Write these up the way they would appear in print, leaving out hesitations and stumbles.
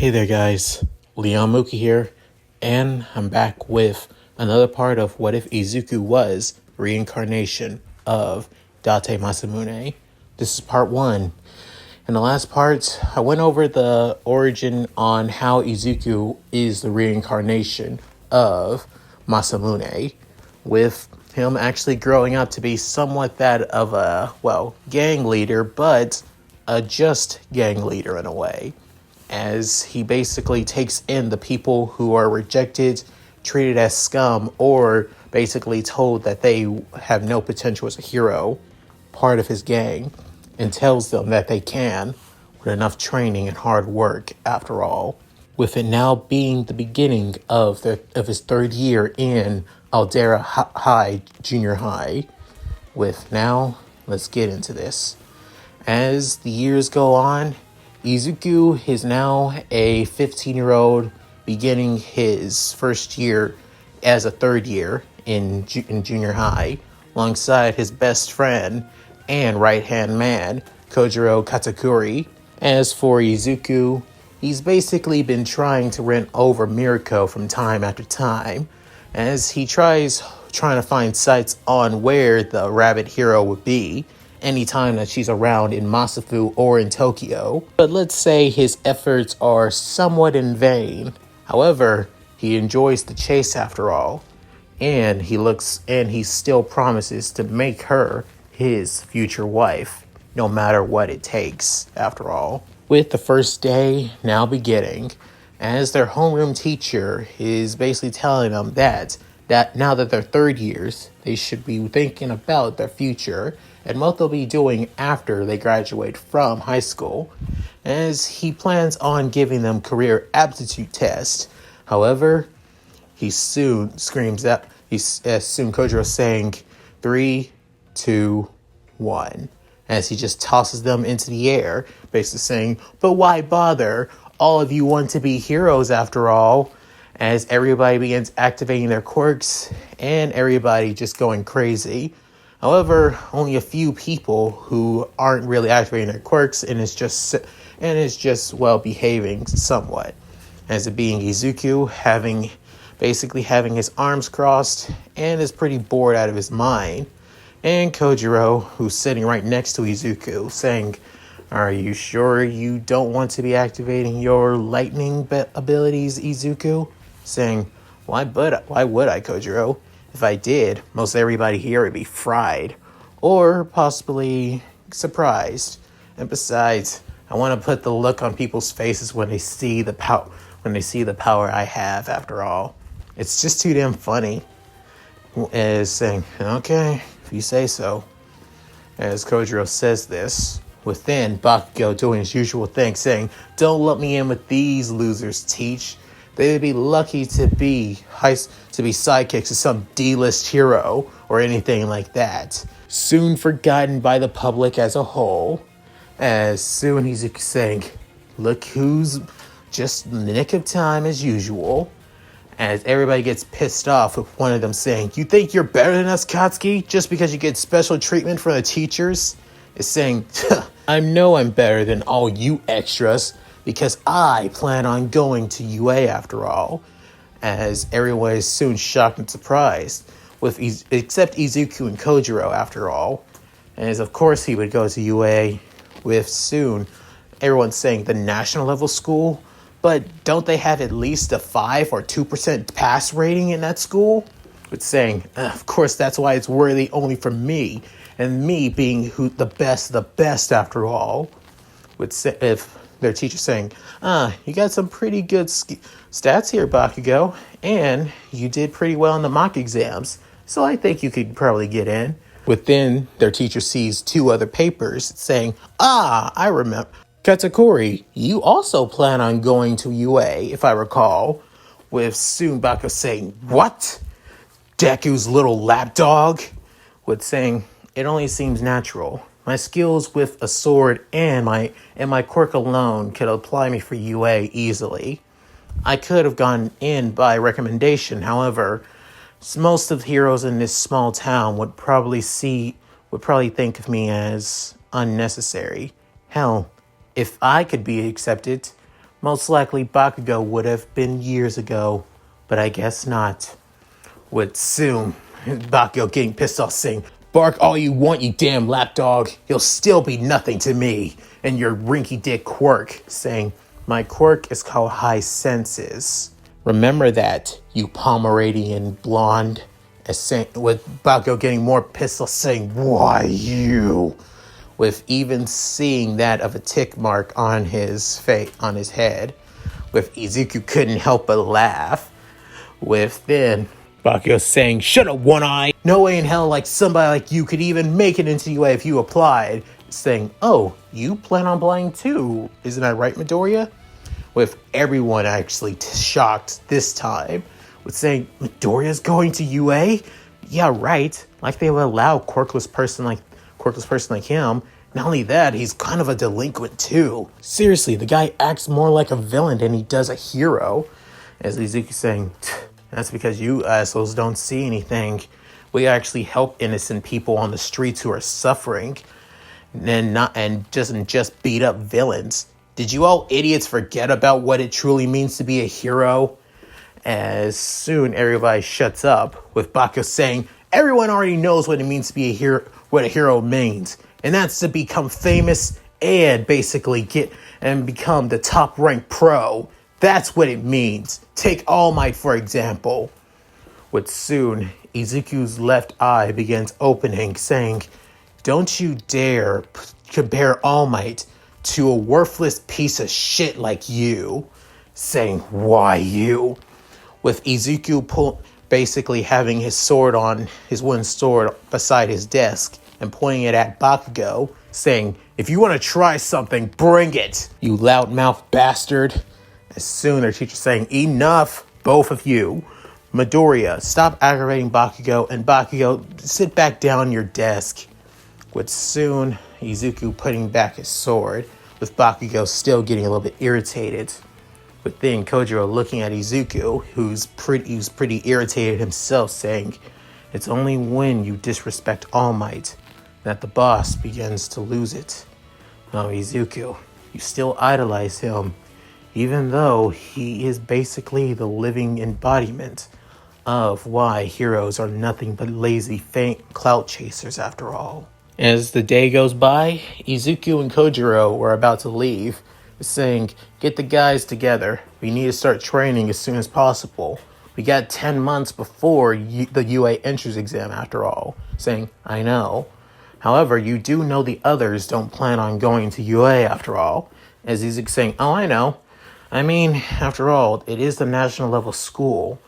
Hey there guys, Mooky here, and I'm back with another part of What If Izuku Was Reincarnation of Date Masamune. This is part 1. In the last part, I went over the origin on how Izuku is the reincarnation of Masamune, with him actually growing up to be somewhat that of a, gang leader, but a just gang leader in a way, as he basically takes in the people who are rejected, treated as scum, or basically told that they have no potential as a hero, part of his gang, and tells them that they can, with enough training and hard work after all. With it now being the beginning of his third year in Aldera High, Junior High. Let's get into this. As the years go on, Izuku is now a 15-year-old beginning his first year as a third year in junior high, alongside his best friend and right-hand man, Kojiro Katakuri. As for Izuku, he's basically been trying to win over Mirko from time after time, as he trying to find sites on where the rabbit hero would be anytime that she's around in Masafu or in Tokyo. But let's say his efforts are somewhat in vain. However, he enjoys the chase after all, and he still promises to make her his future wife, no matter what it takes, after all. With the first day now beginning, as their homeroom teacher is basically telling them that now that they're third years, they should be thinking about their future and what they'll be doing after they graduate from high school, as he plans on giving them career aptitude tests. However, he soon screams out, soon Kojiro saying 3, 2, 1, as he just tosses them into the air, basically saying, but why bother? All of you want to be heroes after all, as everybody begins activating their quirks and everybody just going crazy. However, only a few people who aren't really activating their quirks and is just behaving somewhat, as it being Izuku having his arms crossed and is pretty bored out of his mind, and Kojiro, who's sitting right next to Izuku, saying, are you sure you don't want to be activating your lightning abilities, Izuku? Saying, why would I, Kojiro? If I did, most everybody here would be fried, or possibly surprised. And besides, I want to put the look on people's faces when they see the power I have. After all, it's just too damn funny. As saying, okay, if you say so. As Kojiro says this, within Bakugo doing his usual thing, saying, don't let me in with these losers, teach. They would be lucky to be sidekicks to some D-list hero or anything like that. Soon forgotten by the public as a whole. As soon as he's saying, look who's just in the nick of time as usual. As everybody gets pissed off with one of them saying, you think you're better than us, Katsuki, just because you get special treatment from the teachers? Is saying, I know I'm better than all you extras, because I plan on going to UA after all, as everyone is soon shocked and surprised, except Izuku and Kojiro after all, as of course he would go to UA, with soon everyone saying the national level school, but don't they have at least a 5 or 2% pass rating in that school? With saying, of course that's why it's worthy only for me, and me being the best after all. If their teacher saying, you got some pretty good stats here, Bakugo, and you did pretty well in the mock exams, so I think you could probably get in. Within, their teacher sees 2 other papers saying, I remember. Katakuri, you also plan on going to UA, if I recall. With soon Bakugo saying, what? Deku's little lapdog? With saying, it only seems natural. My skills with a sword and my quirk alone could apply me for UA easily. I could have gone in by recommendation, however, most of the heroes in this small town would probably think of me as unnecessary. Hell, if I could be accepted, Most likely Bakugo would have been years ago, but I guess not. With soon, Bakugo getting pissed off saying, "Bark all you want, you damn lapdog. You'll still be nothing to me. And your rinky-dick quirk," saying, "My quirk is called high senses. Remember that, you Pomeranian blonde." With Bakugo getting more pissed off saying, "Why you?" With even seeing that of a tick mark on his face, on his head. With Izuku couldn't help but laugh. With then Bakugo saying, "Shut up, One Eye. No way in hell like somebody like you could even make it into UA if you applied." Saying, "Oh, you plan on applying too, isn't that right, Midoriya?" With everyone actually shocked this time. With saying, "Midoriya's going to UA? Yeah, right. Like they would allow quirkless person like him. Not only that, he's kind of a delinquent too. Seriously, the guy acts more like a villain than he does a hero." As Izuku saying, "That's because you assholes don't see anything. We actually help innocent people on the streets who are suffering, and doesn't just beat up villains. Did you all idiots forget about what it truly means to be a hero?" As soon everybody shuts up, with Bakugo saying, "Everyone already knows what it means to be a hero, what a hero means, and that's to become famous and basically become the top ranked pro. That's what it means. Take All Might, for example." With soon, Izuku's left eye begins opening, saying, "Don't you dare compare All Might to a worthless piece of shit like you." Saying, "Why you?" With Izuku basically having his wooden sword beside his desk and pointing it at Bakugo, saying, "If you want to try something, bring it, you loudmouth bastard." As soon their teacher saying, "Enough, both of you. Midoriya, stop aggravating Bakugo, and Bakugo, sit back down your desk." With soon Izuku putting back his sword, with Bakugo still getting a little bit irritated. But then Kojiro looking at Izuku, who's pretty irritated himself, saying, "It's only when you disrespect All Might that the boss begins to lose it. Now, Izuku, you still idolize him, even though he is basically the living embodiment of why heroes are nothing but lazy, faint clout chasers after all." As the day goes by, Izuku and Kojiro were about to leave, saying, "Get the guys together. We need to start training as soon as possible. We got 10 months before the UA entrance exam after all." Saying, "I know. However, you do know the others don't plan on going to UA after all." As Izuku saying, "Oh, I know. I mean, after all, it is the national level school.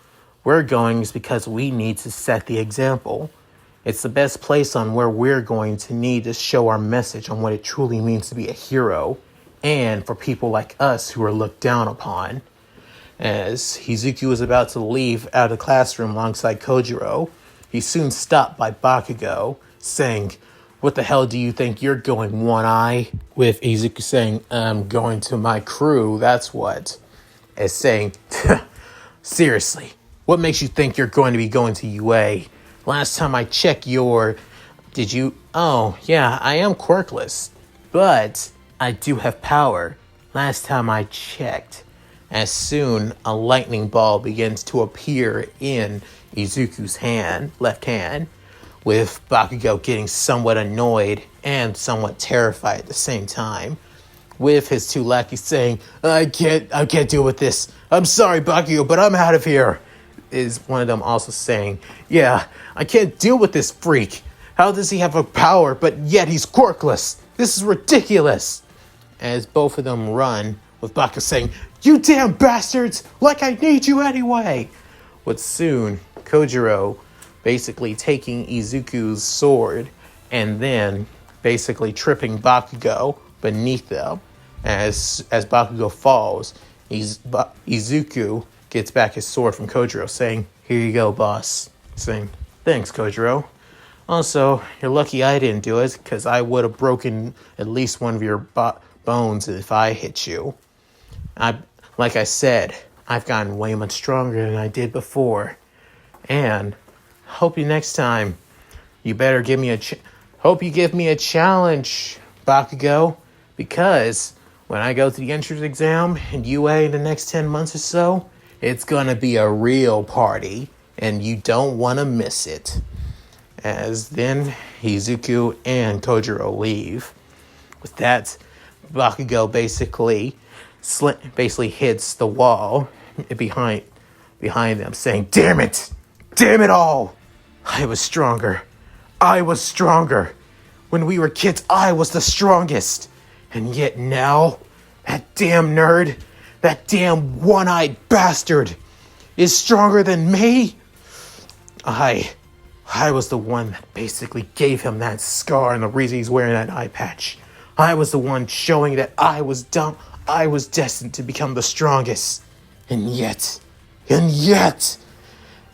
We're going is because we need to set the example. It's the best place on where we're going to need to show our message on what it truly means to be a hero, and for people like us who are looked down upon." As Izuku was about to leave out of the classroom alongside Kojiro, he's soon stopped by Bakugo, saying, "What the hell do you think you're going, One Eye?" With Izuku saying, "I'm going to my crew, that's what." As saying, "Seriously, what makes you think you're going to be going to UA? Last time I checked did you? Oh, yeah, I am quirkless, but I do have power. Last time I checked." As soon a lightning ball begins to appear in Izuku's left hand, with Bakugo getting somewhat annoyed and somewhat terrified at the same time, with his two lackeys saying, I can't deal with this. I'm sorry, Bakugo, but I'm out of here." Is one of them also saying, "Yeah, I can't deal with this freak. How does he have a power, but yet he's quirkless? This is ridiculous." As both of them run, with Bakugo saying, "You damn bastards, like I need you anyway." With soon Kojiro basically taking Izuku's sword and then basically tripping Bakugo beneath them. As Bakugo falls, Izuku gets back his sword from Kojiro, saying, "Here you go, boss." Saying, "Thanks, Kojiro. Also, you're lucky I didn't do it, because I would have broken at least one of your bones if I hit you. Like I said, I've gotten way much stronger than I did before. And hope you next time, you better give me a challenge, Bakugo, because when I go to the entrance exam in UA in the next 10 months or so, it's gonna be a real party, and you don't want to miss it. As then Izuku and Kojiro leave. With that, Bakugo basically hits the wall behind them, saying, "Damn it! Damn it all! I was stronger. I was stronger. When we were kids, I was the strongest. And yet now, that damn nerd, that damn one-eyed bastard is stronger than me? I was the one that basically gave him that scar and the reason he's wearing that eye patch. I was the one showing that I was dumb. I was destined to become the strongest. And yet,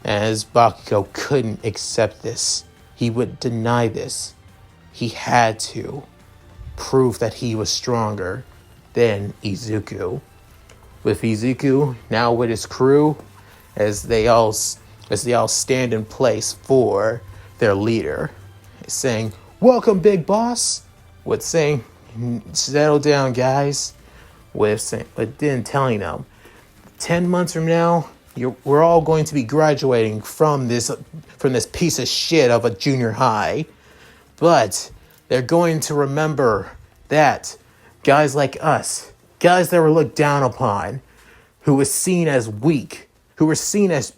as Bakugo couldn't accept this, he would deny this. He had to prove that he was stronger than Izuku. With Izuku now with his crew, as they all stand in place for their leader, saying, "Welcome, big boss," with saying, "Settle down, guys," but then telling them, 10 months from now, we're all going to be graduating from this piece of shit of a junior high. But they're going to remember that guys like us, guys that were looked down upon, who were seen as weak, who were seen as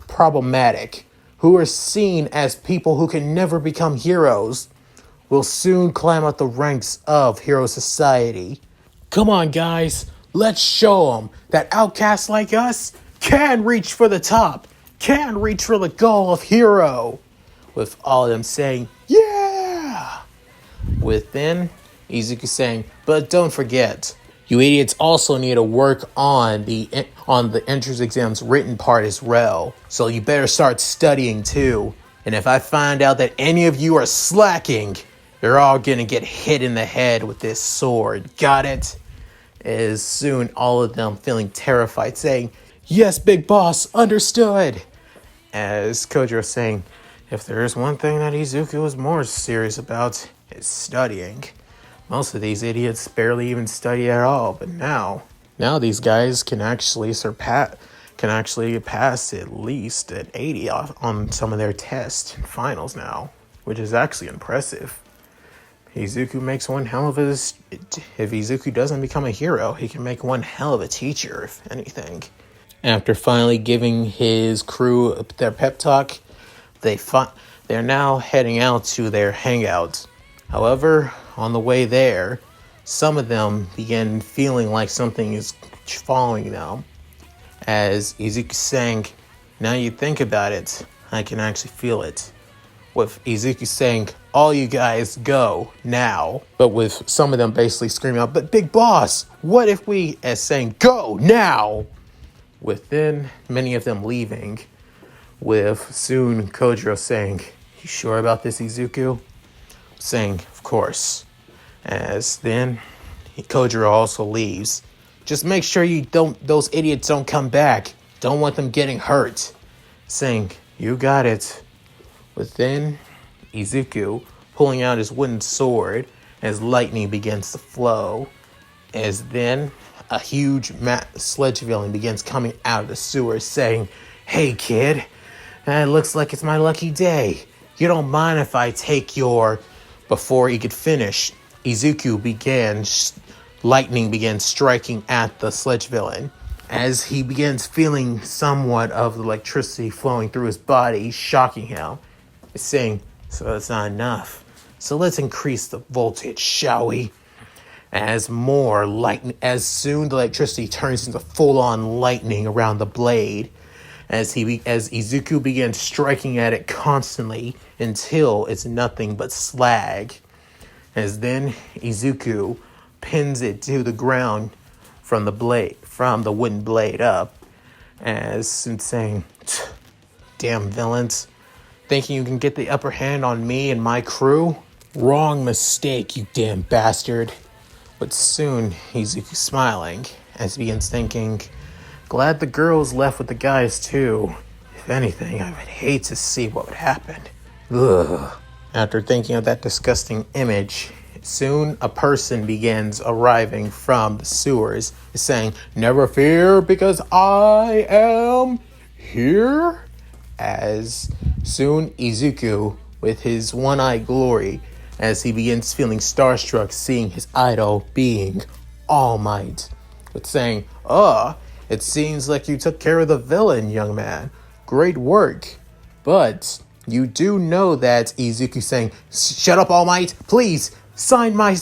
problematic, who were seen as people who can never become heroes, will soon climb up the ranks of hero society. Come on, guys, let's show them that outcasts like us can reach for the top, can reach for the goal of hero. With all of them saying, "Yeah!" With then Izuku saying, "But don't forget, you idiots also need to work on the entrance exams written part as well. So you better start studying too. And if I find out that any of you are slacking, you're all gonna get hit in the head with this sword. Got it?" As soon all of them feeling terrified, saying, "Yes, big boss, understood." As Kojiro saying, if there is one thing that Izuku is more serious about, it's studying. Most of these idiots barely even study at all, but now these guys can actually pass at least at 80 on some of their tests and finals now, which is actually impressive. Izuku makes one hell of a... If Izuku doesn't become a hero, he can make one hell of a teacher, if anything. After finally giving his crew their pep talk, they're now heading out to their hangout. However, on the way there, some of them begin feeling like something is following them. As Izuku saying, "Now you think about it, I can actually feel it." With Izuku saying, "All you guys go now." But with some of them basically screaming out, "But big boss, what if we..." As saying, "Go now!" With then many of them leaving. With soon Kojiro saying, "You sure about this, Izuku?" Saying, "Of course." As then Kojiro also leaves. "Just make sure those idiots don't come back. Don't want them getting hurt." Saying, "You got it." With then Izuku pulling out his wooden sword as lightning begins to flow. As then a huge sledge villain begins coming out of the sewer saying, "Hey kid, it looks like it's my lucky day. You don't mind if I take your..." Before he could finish, lightning began striking at the sledge villain. As he begins feeling somewhat of the electricity flowing through his body, shocking him. He's saying, "So that's not enough. So let's increase the voltage, shall we?" As soon the electricity turns into full-on lightning around the blade. As Izuku begins striking at it constantly until it's nothing but slag. As then Izuku pins it to the ground from the wooden blade up. As saying, "Damn villains, thinking you can get the upper hand on me and my crew? Wrong mistake, you damn bastard." But soon Izuku smiling as he begins thinking, "Glad the girls left with the guys too. If anything, I would hate to see what would happen." Ugh. After thinking of that disgusting image, soon a person begins arriving from the sewers, saying, "Never fear, because I am here." As soon Izuku, with his one-eye glory, as he begins feeling starstruck seeing his idol being All Might, with saying, it seems like you took care of the villain, young man. Great work. But you do know that," Izuku saying, "Shut up, All Might. Please, sign my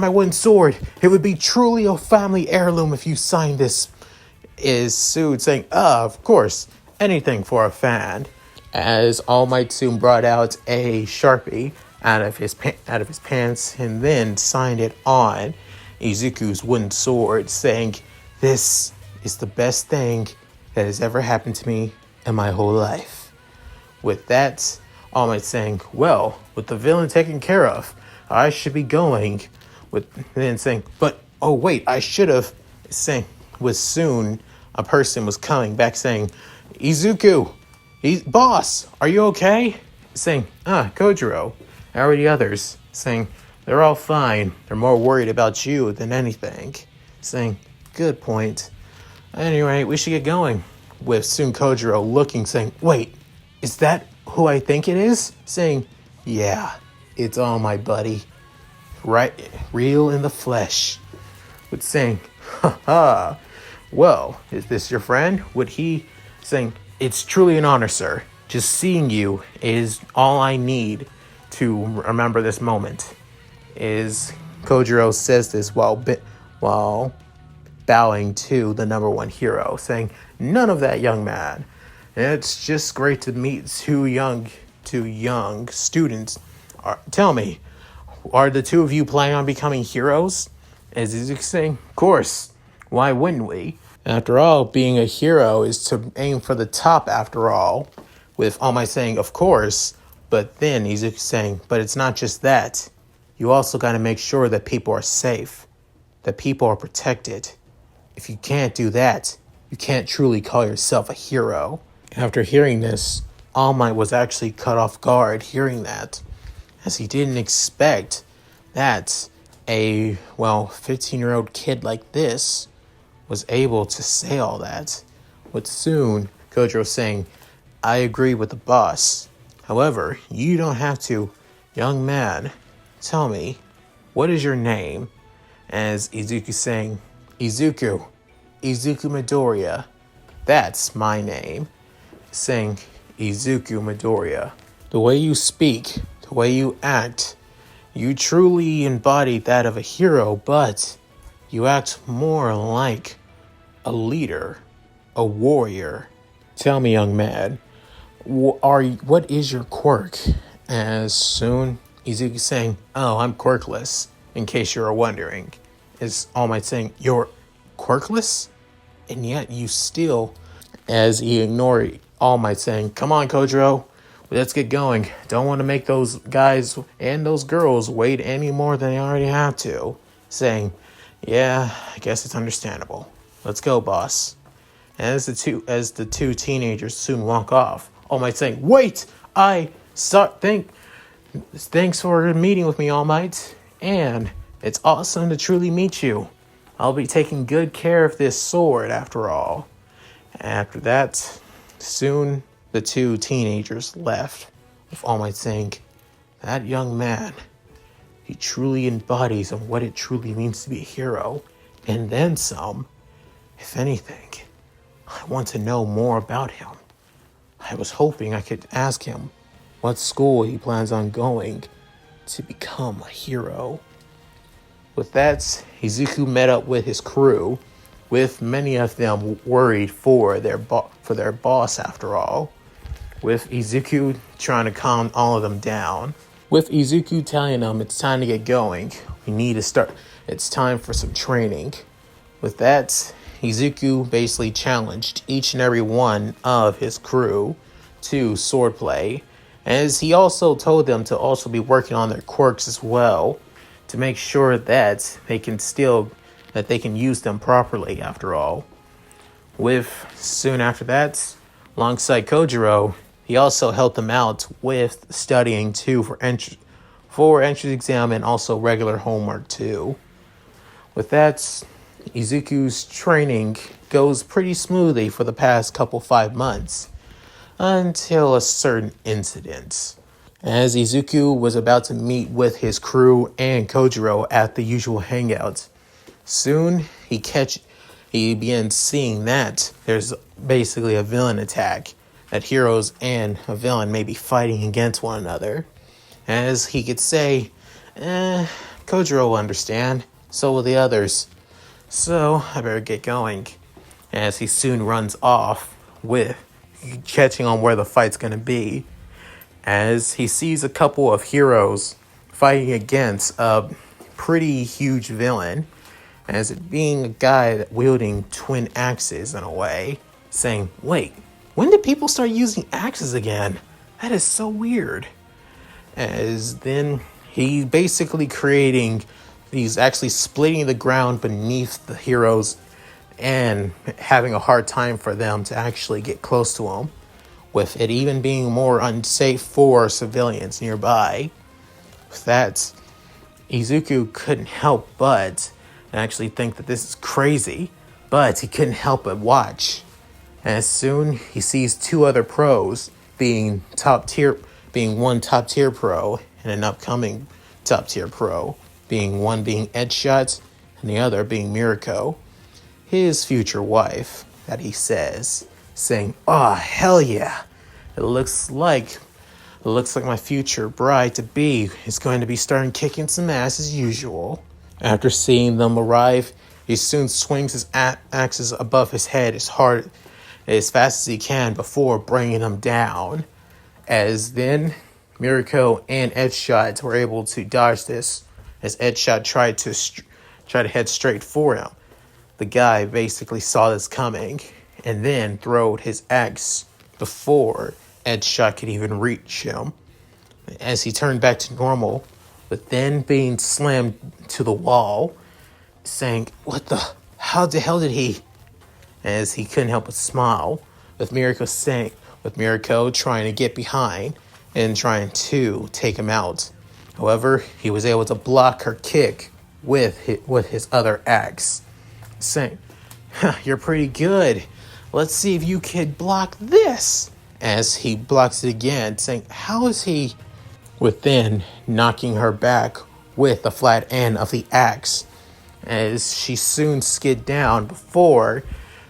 wooden sword. It would be truly a family heirloom if you signed this." Is Sood saying, of course, anything for a fan." As All Might soon brought out a Sharpie out of his pants and then signed it on Izuku's wooden sword, saying, "This is the best thing that has ever happened to me in my whole life." With that, All Might saying, "Well, with the villain taken care of, I should be going." With then saying, "But, oh wait, I should have," saying, with soon a person was coming back saying, "Izuku, boss, are you okay?" Saying, "Kojiro, how are the others?" Saying, "They're all fine. They're more worried about you than anything." Saying, "Good point. Anyway, we should get going." With soon Kojiro looking, saying, "Wait, is that who I think it is?" Saying, "Yeah, it's All Might, buddy. Right, real in the flesh." With saying, "Ha, well, is this your friend?" Would he saying, "It's truly an honor, sir. Just seeing you is all I need to remember this moment." Is Kojiro says this while bowing to the number one hero, saying, "None of that, young man. It's just great to meet two young students. Tell me, are the two of you planning on becoming heroes?" As Izuku saying, "Of course. Why wouldn't we? After all, being a hero is to aim for the top after all." With All Might saying, "Of course," but then Izuku saying, "But it's not just that. You also got to make sure that people are safe, that people are protected. If you can't do that, you can't truly call yourself a hero." After hearing this, All Might was actually caught off guard hearing that, as he didn't expect that a 15-year-old kid like this was able to say all that. With soon Kojiro saying, "I agree with the boss. However, you don't have to. Young man, tell me, what is your name?" As Izuku saying, Izuku Midoriya. That's my name." Saying, "Izuku Midoriya. The way you speak, the way you act, you truly embody that of a hero, but you act more like a leader, a warrior. Tell me, young man, what is your quirk?" As soon Izuku saying, "Oh, I'm quirkless, in case you were wondering." Is All Might saying, "You're quirkless? And yet you still," as he ignored All Might saying, "Come on, Kojiro, let's get going. Don't want to make those guys and those girls wait any more than they already have to." Saying, "Yeah, I guess it's understandable. Let's go, boss." As the two teenagers soon walk off, All Might saying, "Wait! Thanks for meeting with me, All Might. And it's awesome to truly meet you. I'll be taking good care of this sword after all." After that, soon the two teenagers left, with All Might saying, "That young man, he truly embodies on what it truly means to be a hero, and then some. If anything, I want to know more about him. I was hoping I could ask him what school he plans on going to become a hero." With that, Izuku met up with his crew, with many of them worried for their boss after all, with Izuku trying to calm all of them down. With Izuku telling them it's time to get going, we need to start, it's time for some training. With that, Izuku basically challenged each and every one of his crew to swordplay, as he also told them to also be working on their quirks as well, to make sure that they can use them properly after all. With soon after that, alongside Kojiro, he also helped them out with studying too for entrance exam and also regular homework too. With that, Izuku's training goes pretty smoothly for the past 5 months, until a certain incident. As Izuku was about to meet with his crew and Kojiro at the usual hangout, soon he begins seeing that there's basically a villain attack, that heroes and a villain may be fighting against one another. As he could say, Kojiro will understand, so will the others. So I better get going. As he soon runs off with catching on where the fight's going to be. As he sees a couple of heroes fighting against a pretty huge villain. As it being a guy wielding twin axes in a way. Saying, wait, when did people start using axes again? That is so weird. As then he basically he's actually splitting the ground beneath the heroes and having a hard time for them to actually get close to him, with it even being more unsafe for civilians nearby. With that, Izuku couldn't help but actually think that this is crazy, but he couldn't help but watch. As soon he sees 2 other pros being one top tier pro and an upcoming top tier pro, one being Edshot and the other being Mirako, his future wife, that he says, saying, "Oh, hell yeah. It looks like my future bride-to-be is going to be starting kicking some ass as usual." After seeing them arrive, he soon swings his axes above his head as fast as he can before bringing them down. As then, Mirako and Edshot were able to dodge this, as Edshot tried to head straight for him. The guy basically saw this coming and then throwed his axe before Edshot could even reach him. As he turned back to normal, but then being slammed to the wall, saying, how the hell did he? As he couldn't help but smile, with Mirako trying to get behind and trying to take him out. However, he was able to block her kick with his other axe, saying, "You're pretty good. Let's see if you can block this." As he blocks it again, saying, "How is he?" Within knocking her back with the flat end of the axe, as she soon skid down before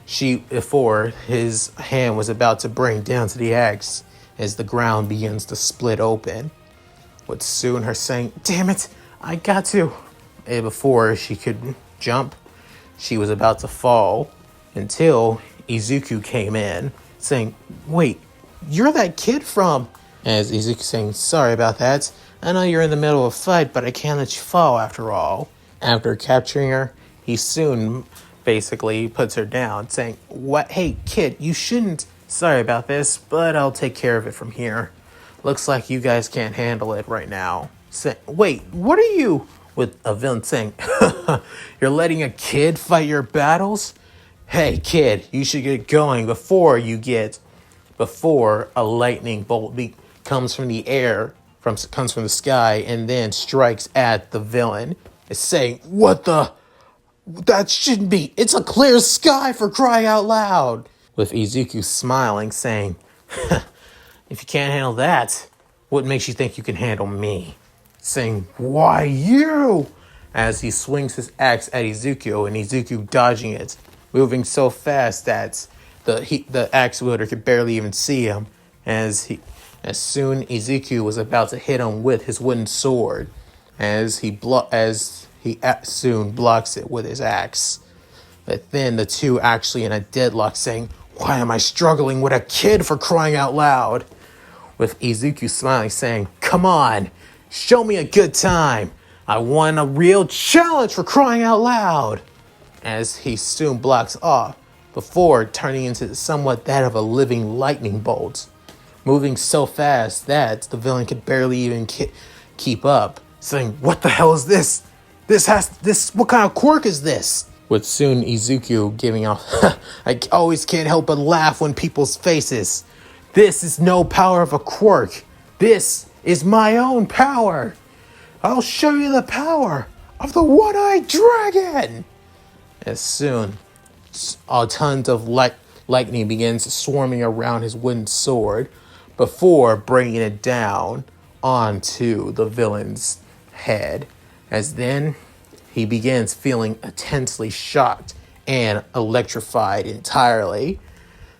his hand was about to bring down to the axe, as the ground begins to split open. With soon her saying, "Damn it, I got to." And before she could jump, she was about to fall until Izuku came in, saying, "Wait, you're that kid from..." As Izuku saying, "Sorry about that. I know you're in the middle of a fight, but I can't let you fall after all." After capturing her, he soon basically puts her down, saying, "What? Hey, kid, you shouldn't. Sorry about this, but I'll take care of it from here. Looks like you guys can't handle it right now." "Wait, what are you?" With a villain saying, "You're letting a kid fight your battles? Hey, kid, you should get going before a lightning bolt comes from the air, comes from the sky, and then strikes at the villain." It's saying, "What the? That shouldn't be. It's a clear sky, for crying out loud." With Izuku smiling, saying, "If you can't handle that, what makes you think you can handle me?" Saying, "Why you?" As he swings his axe at Izuku, and Izuku dodging it, moving so fast that the axe wielder could barely even see him. As soon Izuku was about to hit him with his wooden sword, as he soon blocks it with his axe. But then the two actually in a deadlock, saying, "Why am I struggling with a kid, for crying out loud?" With Izuku smiling, saying, "Come on, show me a good time. I want a real challenge, for crying out loud." As he soon blocks off, before turning into somewhat that of a living lightning bolt, moving so fast that the villain could barely even keep up, saying, "What the hell is this? What kind of quirk is this?" With soon Izuku giving off, "I always can't help but laugh when people's faces. This is no power of a quirk. This is my own power." I'll show you the power of the one-eyed dragon! As soon, tons of lightning begins swarming around his wooden sword before bringing it down onto the villain's head. As then, he begins feeling intensely shocked and electrified entirely,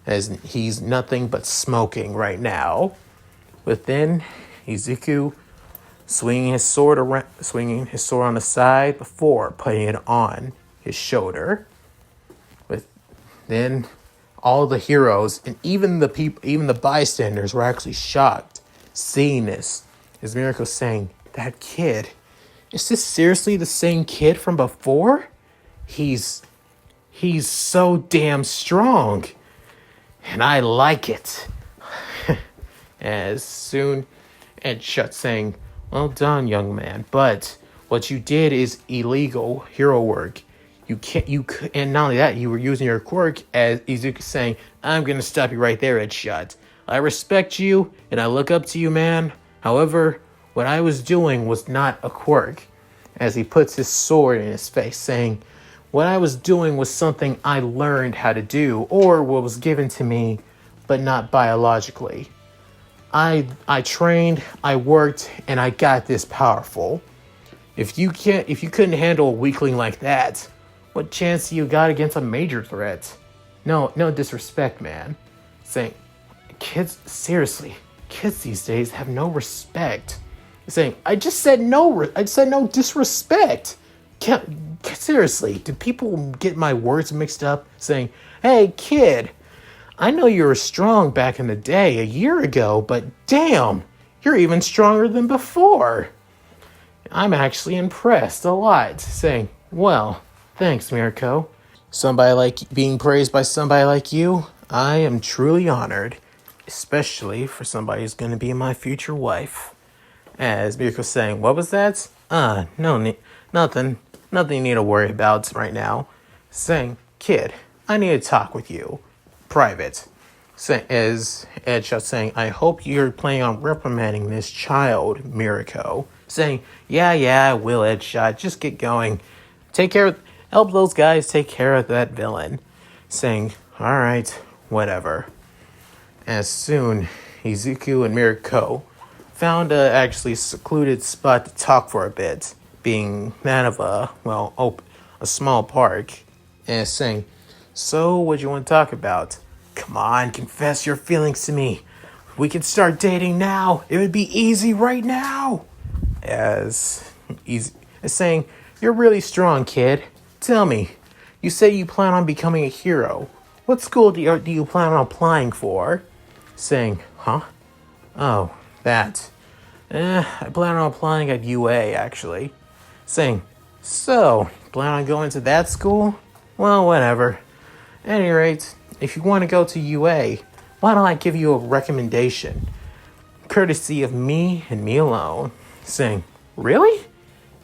as he's nothing but smoking right now. Within, Izuku swinging his sword on the side before putting it on his shoulder. Then all the heroes and even the bystanders were actually shocked seeing this. As Mirko saying, "That kid, is this seriously the same kid from before? He's so damn strong, and I like it." As soon as Shut saying, "Well done, young man, but what you did is illegal hero work. And not only that, you were using your quirk," as Izuku saying, "I'm gonna stop you right there, Shut. I respect you, and I look up to you, man. However, what I was doing was not a quirk," as he puts his sword in his face, saying, "What I was doing was something I learned how to do, or what was given to me, but not biologically. I trained, I worked, and I got this powerful. If you couldn't handle a weakling like that, what chance do you got against a major threat? No disrespect, man." Saying, "Kids, seriously, kids these days have no respect." Saying, I just said no disrespect. Seriously, do people get my words mixed up? Saying, "Hey, kid, I know you were strong back in the day, a year ago, but damn, you're even stronger than before. I'm actually impressed a lot." Saying, "Well, thanks, Mirko. Being praised by somebody like you, I am truly honored, especially for somebody who's going to be my future wife." As Mirko saying, "What was that?" Nothing you need to worry about right now." Saying, "Kid, I need to talk with you. Private." As Edshot saying, "I hope you're planning on reprimanding this child, Mirko." Saying, Yeah, I will, Edshot. Just get going. Help those guys take care of that villain." Saying, "Alright, whatever." As soon, Izuku and Mirko found a actually secluded spot to talk for a bit, being that of a small park, and saying, "So, what do you want to talk about? Come on, confess your feelings to me. We can start dating now. It would be easy right now." As saying, "You're really strong, kid. Tell me, you say you plan on becoming a hero. What school do you plan on applying for?" Saying, "Huh? Oh, that. I plan on applying at UA, actually." Saying, "So, plan on going to that school? Well, whatever. At any rate, if you want to go to UA, why don't I give you a recommendation? Courtesy of me and me alone." Saying, "Really?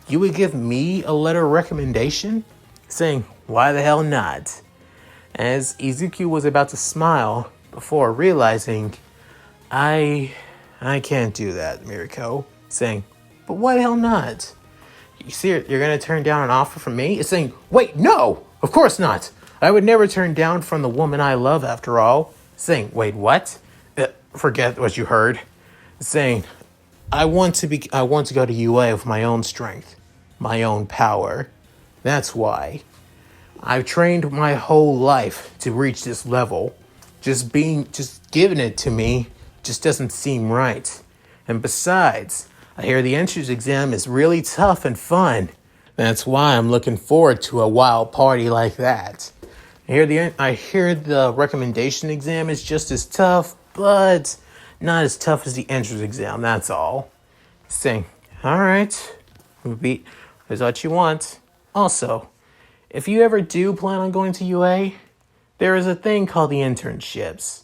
You would give me a letter of recommendation?" Saying, "Why the hell not?" As Izuku was about to smile before realizing, I can't do that, Mirko." Saying, "But why the hell not? You see, you're going to turn down an offer from me?" It's saying, "Wait, no, of course not. I would never turn down from the woman I love after all." Saying, "Wait, what?" Forget what you heard." Saying, I want to go to UA with my own strength, my own power. That's why. I've trained my whole life to reach this level. Just giving it to me just doesn't seem right. And besides, I hear the entrance exam is really tough and fun. That's why I'm looking forward to a wild party like that. I hear the recommendation exam is just as tough, but not as tough as the entrance exam, that's all." Saying, "Alright, is what you want. Also, if you ever do plan on going to UA, there is a thing called the internships.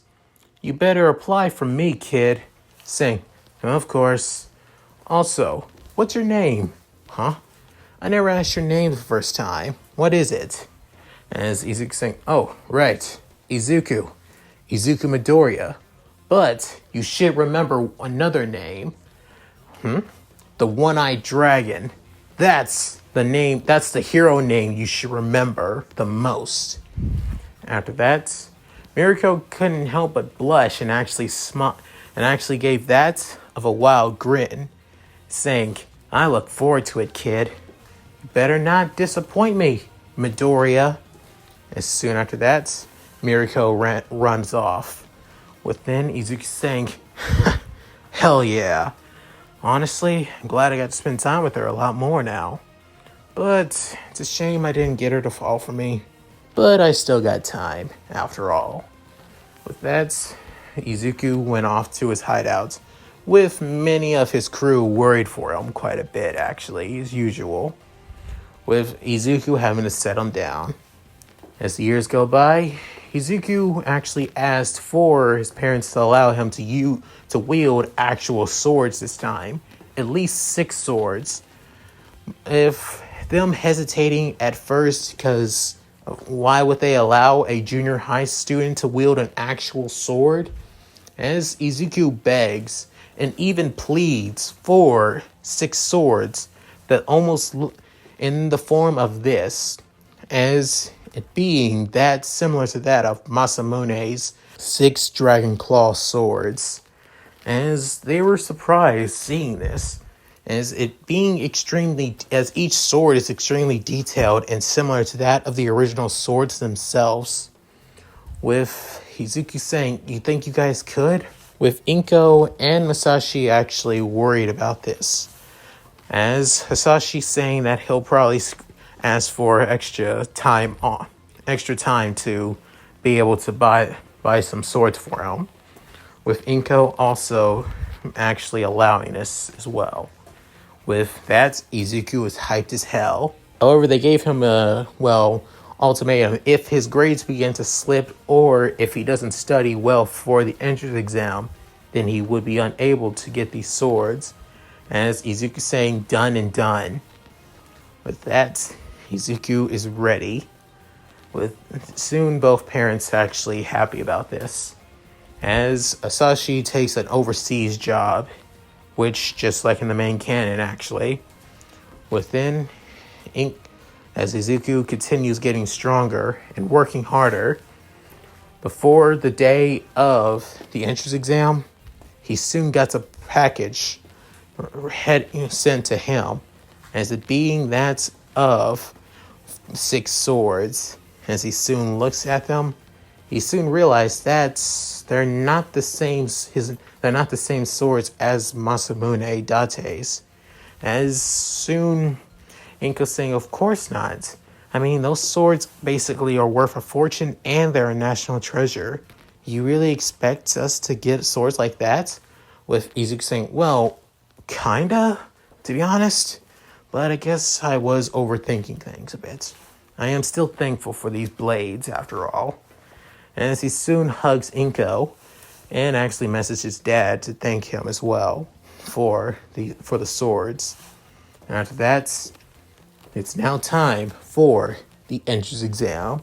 You better apply for me, kid." Saying, "Of course. Also, what's your name?" "Huh? I never asked your name the first time. What is it?" As Izuku saying, "Oh, right. Izuku Midoriya. But you should remember another name." the one-eyed dragon. That's the name, that's the hero name you should remember the most. After that, Mirko couldn't help but blush and actually gave that of a wild grin, saying, "I look forward to it, kid. Better not disappoint me, Midoriya." As soon after that, Mirko runs off, with then Izuku saying, "Hell yeah. Honestly, I'm glad I got to spend time with her a lot more now. But it's a shame I didn't get her to fall for me. But I still got time, after all." With that, Izuku went off to his hideout, with many of his crew worried for him quite a bit, actually, as usual, with Izuku having to set him down. As the years go by, Izuku actually asked for his parents to allow him to wield actual swords this time, at least 6 swords. If them hesitating at first, because why would they allow a junior high student to wield an actual sword? As Izuku begs and even pleads for 6 swords that almost look in the form of this, as it being that similar to that of Masamune's 6 Dragon Claw swords, as they were surprised seeing this, as each sword is extremely detailed and similar to that of the original swords themselves. With Izuku saying, "You think you guys could?" With Inko and Masashi actually worried about this, as Hasashi saying that he'll probably ask for extra time to be able to buy some swords for him. With Inko also actually allowing this as well. With that, Izuku is hyped as hell. However, they gave him ultimatum. If his grades begin to slip, or if he doesn't study well for the entrance exam, then he would be unable to get these swords. As Izuku saying, "Done and done." With that, Izuku is ready. With soon both parents actually happy about this, as Asashi takes an overseas job, which just like in the main canon actually. Within as Izuku continues getting stronger and working harder, before the day of the entrance exam, he soon gets a package sent to him, as it being that of 6 swords. As he soon looks at them, he soon realized that they're not the same swords as Masamune Date's. As soon Inko saying, "Of course not. I mean, those swords basically are worth a fortune and they're a national treasure. You really expect us to get swords like that?" With Izuku saying, "Well, kinda, to be honest. But I guess I was overthinking things a bit. I am still thankful for these blades, after all." And as he soon hugs Inko and actually messages Dad to thank him as well for the swords. And after that, it's now time for the entrance exam.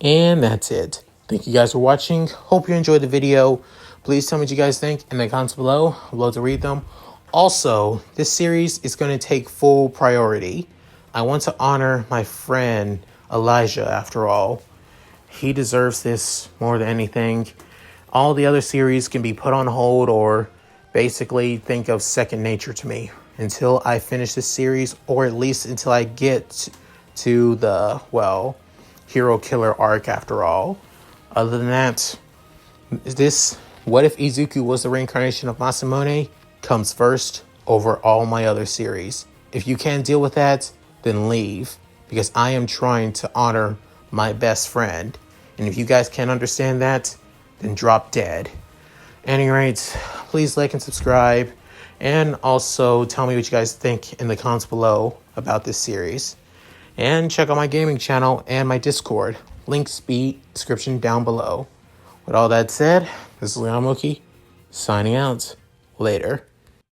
And that's it. Thank you guys for watching. Hope you enjoyed the video. Please tell me what you guys think in the comments below. I'd love to read them. Also, this series is going to take full priority. I want to honor my friend Elijah, after all. He deserves this more than anything. All the other series can be put on hold, or basically think of second nature to me until I finish this series, or at least until I get to the, hero killer arc, after all. Other than that, this What If Izuku Was the Reincarnation of Masamune comes first over all my other series. If you can't deal with that, then leave, because I am trying to honor my best friend. And if you guys can't understand that, then drop dead. Anyways, please like and subscribe, and also tell me what you guys think in the comments below about this series. And check out my gaming channel and my Discord. Links be description down below. With all that said, this is Mooky, signing out. Later.